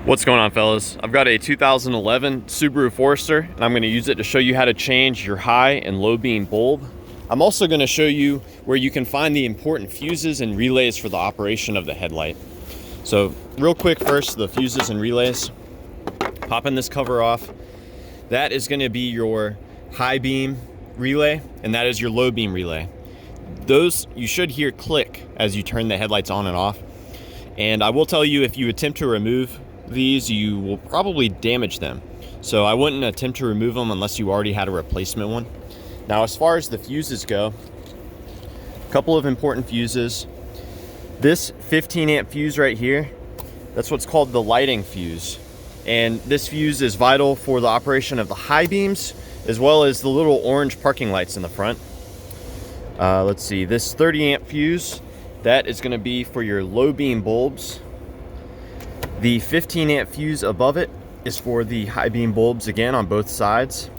What's going on, fellas? I've got a 2011 Subaru Forester, and I'm going to use it to show you how to change your high and low beam bulb. I'm also going to show you where you can find the important fuses and relays for the operation of the headlight. So real quick, first, the fuses and relays. Popping this cover off. That is going to be your high beam relay, and that is your low beam relay. Those you should hear click as you turn the headlights on and off. And I will tell you, if you attempt to remove these, you will probably damage them. So I wouldn't attempt to remove them unless you already had a replacement one. Now, as far as the fuses go, a couple of important fuses. This 15 amp fuse right here, that's what's called the lighting fuse. And this fuse is vital for the operation of the high beams, as well as the little orange parking lights in the front. Let's see, this 30 amp fuse, that is going to be for your low beam bulbs. The 15 amp fuse above it is for the high beam bulbs, again, on both sides.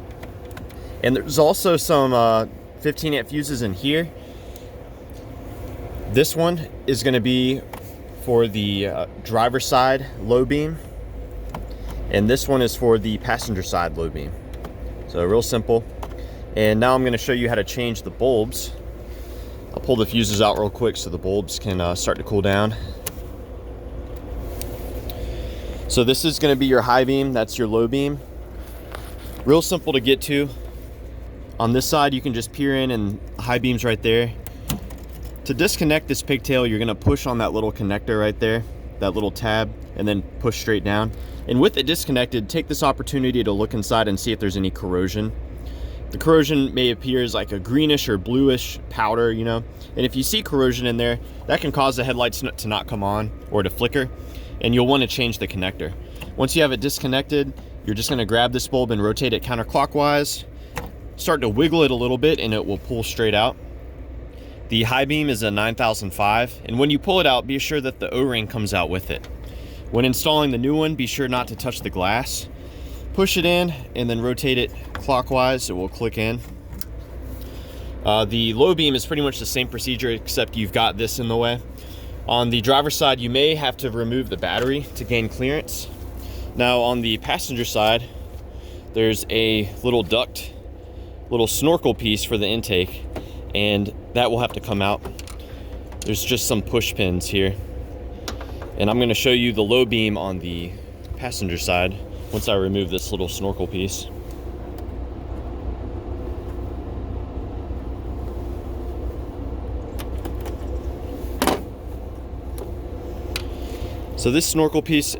And there's also some 15 amp fuses in here. This one is going to be for the driver side low beam, and this one is for the passenger side low beam. So real simple. And now I'm going to show you how to change the bulbs. I'll pull the fuses out real quick so the bulbs can start to cool down. So this is going to be your high beam, that's your low beam. Real simple to get to. On this side, you can just peer in, and the high beam's right there. To disconnect this pigtail, you're going to push on that little connector right there, that little tab, and then push straight down. And with it disconnected, take this opportunity to look inside and see if there's any corrosion. The corrosion may appear as like a greenish or bluish powder, you know. And if you see corrosion in there, that can cause the headlights to not come on or to flicker. And you'll want to change the connector. Once you have it disconnected, you're just going to grab this bulb and rotate it counterclockwise, start to wiggle it a little bit, and it will pull straight out. The high beam is a 9005, and when you pull it out, be sure that the O-ring comes out with it. When installing the new one, be sure not to touch the glass. Push it in and then rotate it clockwise, it will click in. The low beam is pretty much the same procedure, except you've got this in the way. On the driver's side, you may have to remove the battery to gain clearance. Now on the passenger side, there's a little duct, little snorkel piece for the intake, and that will have to come out. There's just some push pins here. And I'm going to show you the low beam on the passenger side once I remove this little snorkel piece. So this snorkel piece,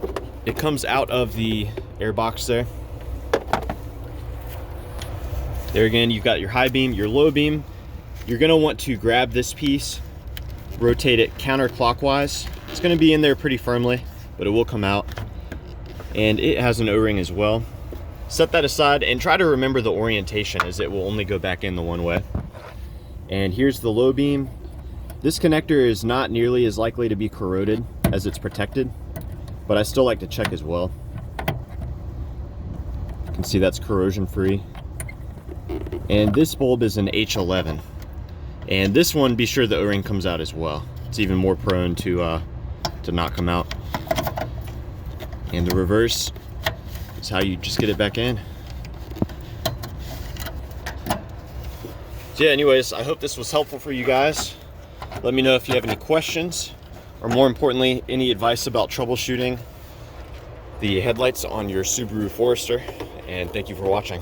it comes out of the air box there. There again, you've got your high beam, your low beam. You're gonna want to grab this piece, rotate it counterclockwise. It's gonna be in there pretty firmly, but it will come out. And it has an O-ring as well. Set that aside and try to remember the orientation, as it will only go back in the one way. And here's the low beam. This connector is not nearly as likely to be corroded as it's protected, but I still like to check as well. You can see that's corrosion free. And this bulb is an H11. And this one, be sure the O-ring comes out as well. It's even more prone to not come out. And the reverse is how you just get it back in. So yeah, anyways, I hope this was helpful for you guys. Let me know if you have any questions, or more importantly, any advice about troubleshooting the headlights on your Subaru Forester. And thank you for watching.